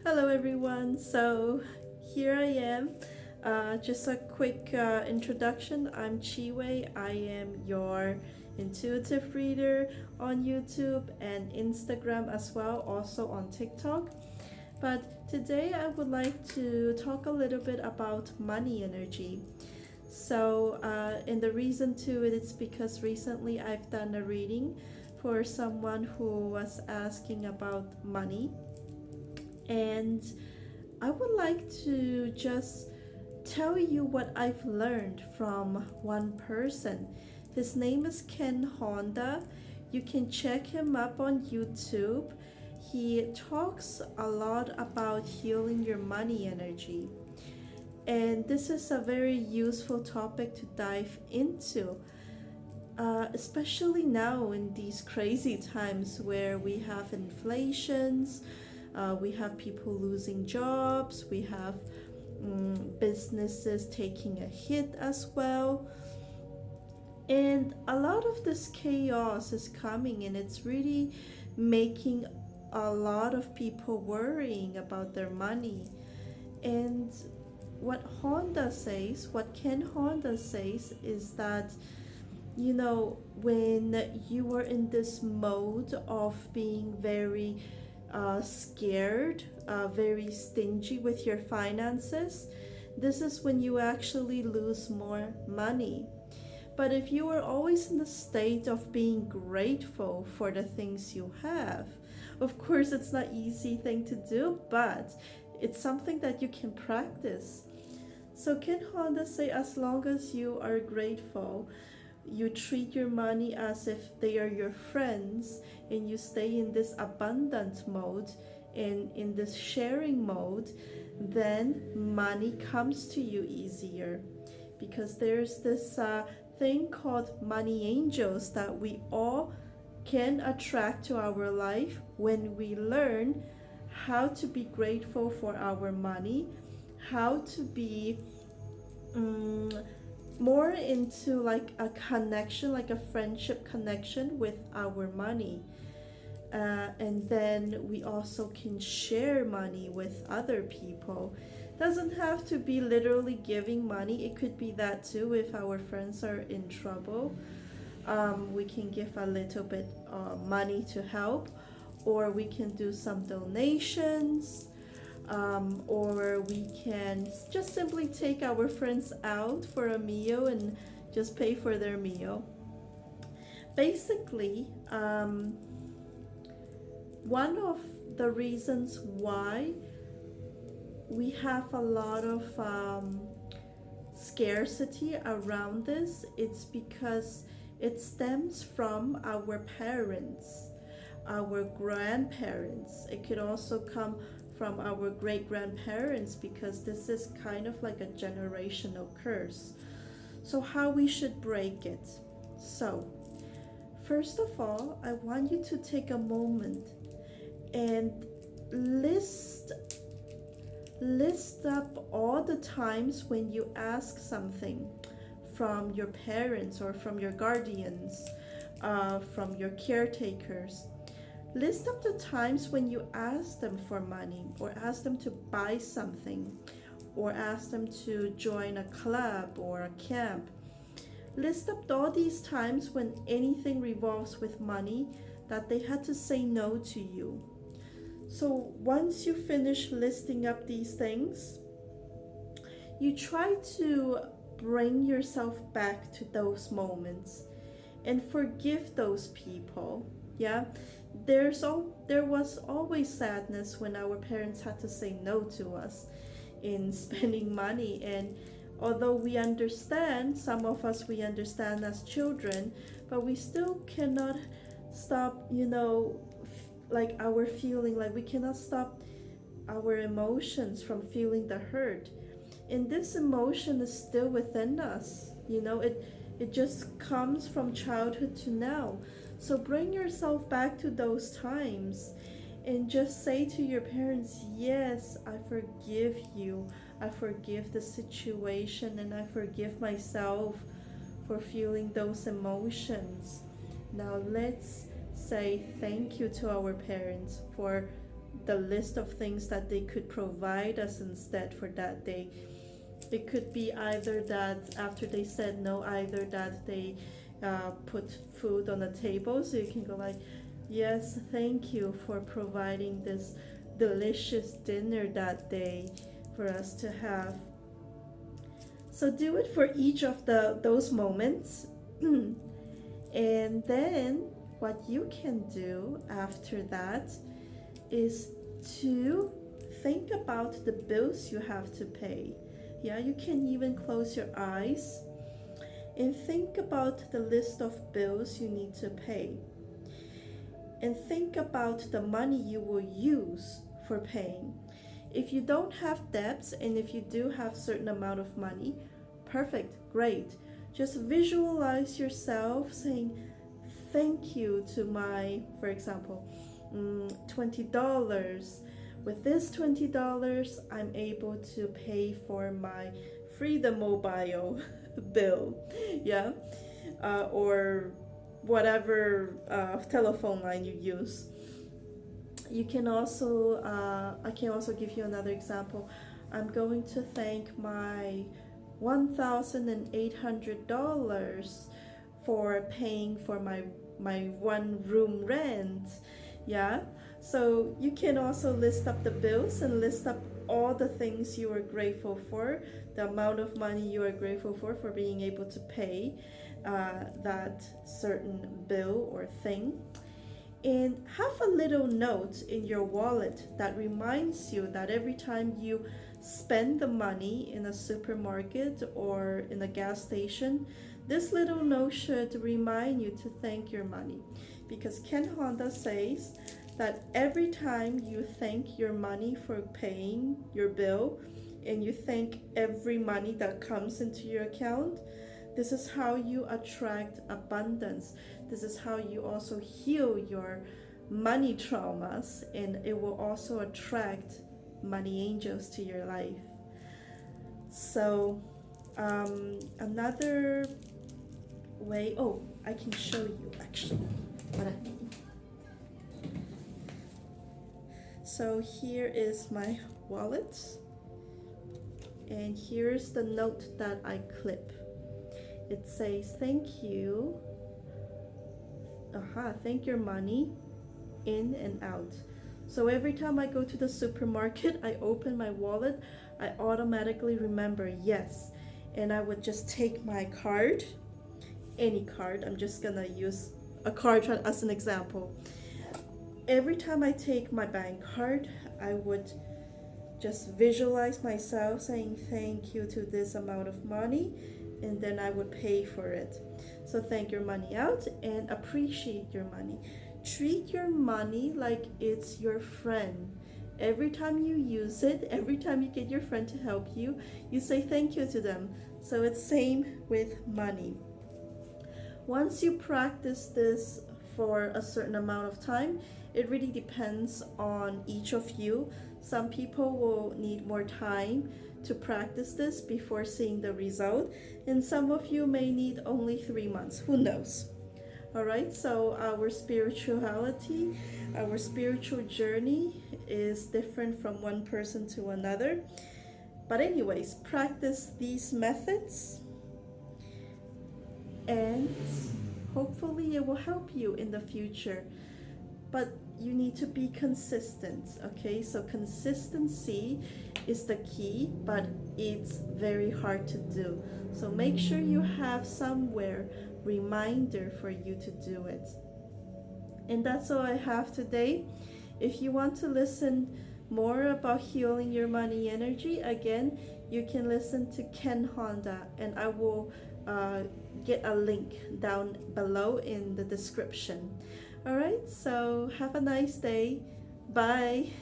Hello, everyone. So, here I am. Just a quick introduction. I'm Chiwei. I am your intuitive reader on YouTube and Instagram as well, also on TikTok. But today I would like to talk a little bit about money energy. And the reason to it is because recently I've done a reading for someone who was asking about money, and I would like to just tell you what I've learned from one person. His name is Ken Honda. You can check him up on YouTube. He talks a lot about healing your money energy. And this is a very useful topic to dive into, especially now in these crazy times where we have inflations, we have people losing jobs, we have businesses taking a hit as well. And a lot of this chaos is coming, and it's really making a lot of people worrying about their money. And what Ken Honda says is that, when you are in this mode of being very scared, very stingy with your finances, this is when you actually lose more money. But if you are always in the state of being grateful for the things you have, of course it's not easy thing to do, but it's something that you can practice. So Ken Honda say, as long as you are grateful, you treat your money as if they are your friends, and you stay in this abundant mode and in this sharing mode, then money comes to you easier. Because there's this thing called money angels that we all can attract to our life when we learn how to be grateful for our money, how to be more into like a connection, like a friendship connection with our money. And then we also can share money with other people. Doesn't have to be literally giving money, it could be that too. If our friends are in trouble, we can give a little bit money to help, or we can do some donations, or we can just simply take our friends out for a meal and just pay for their meal. Basically, one of the reasons why we have a lot of scarcity around this, it's because it stems from our parents, our grandparents. It could also come from our great grandparents, because this is kind of like a generational curse. So, how we should break it? So, first of all, I want you to take a moment and list up all the times when you ask something from your parents or from your guardians, from your caretakers. List up the times when you ask them for money, or ask them to buy something, or ask them to join a club or a camp. List up all these times when anything revolves with money that they had to say no to you. So once you finish listing up these things, you try to bring yourself back to those moments and forgive those people. Yeah, there was always sadness when our parents had to say no to us in spending money. And although we understand, some of us, we understand as children, but we still cannot stop, like our feeling, like we cannot stop our emotions from feeling the hurt. And this emotion is still within us. It just comes from childhood to now. So bring yourself back to those times and just say to your parents, yes, I forgive you. I forgive the situation, and I forgive myself for feeling those emotions. Now let's say thank you to our parents for the list of things that they could provide us instead for that day. It could be either that after they said no, either that they put food on the table, so you can go like, yes, thank you for providing this delicious dinner that day for us to have. So do it for each of those moments. And then what you can do after that is to think about the bills you have to pay. Yeah, you can even close your eyes and think about the list of bills you need to pay. And think about the money you will use for paying. If you don't have debts and if you do have certain amount of money, perfect, great. Just visualize yourself saying thank you to my, for example, $20. With this $20, I'm able to pay for my Freedom Mobile bill, yeah, or whatever telephone line you use. You can also, I can also give you another example. I'm going to thank my $1,800 for paying for my one room rent. Yeah, so you can also list up the bills and list up all the things you are grateful for, the amount of money you are grateful for being able to pay that certain bill or thing. And have a little note in your wallet that reminds you that every time you spend the money in a supermarket or in a gas station, this little note should remind you to thank your money. Because Ken Honda says that every time you thank your money for paying your bill and you thank every money that comes into your account, this is how you attract abundance. This is how you also heal your money traumas, and it will also attract money angels to your life. So another way, I can show you actually what I mean. So here is my wallet, and here's the note that I clip. It says thank you, thank your money in and out. So every time I go to the supermarket, I open my wallet, I automatically remember yes, and I would just take my card, any card. I'm just gonna use a card as an example. Every time I take my bank card, I would just visualize myself saying thank you to this amount of money, and then I would pay for it. So thank your money out and appreciate your money. Treat your money like it's your friend. Every time you use it, every time you get your friend to help you, you say thank you to them. So it's same with money. Once you practice this for a certain amount of time, it really depends on each of you. Some people will need more time to practice this before seeing the result, and some of you may need only 3 months. Who knows? All right, so our spirituality, our spiritual journey is different from one person to another. But anyways, practice these methods and hopefully it will help you in the future. But you need to be consistent, okay? So consistency is the key, but it's very hard to do. So make sure you have somewhere reminder for you to do it. And that's all I have today. If you want to listen more about healing your money energy, again, you can listen to Ken Honda, and I will get a link down below in the description. All right, so have a nice day. Bye.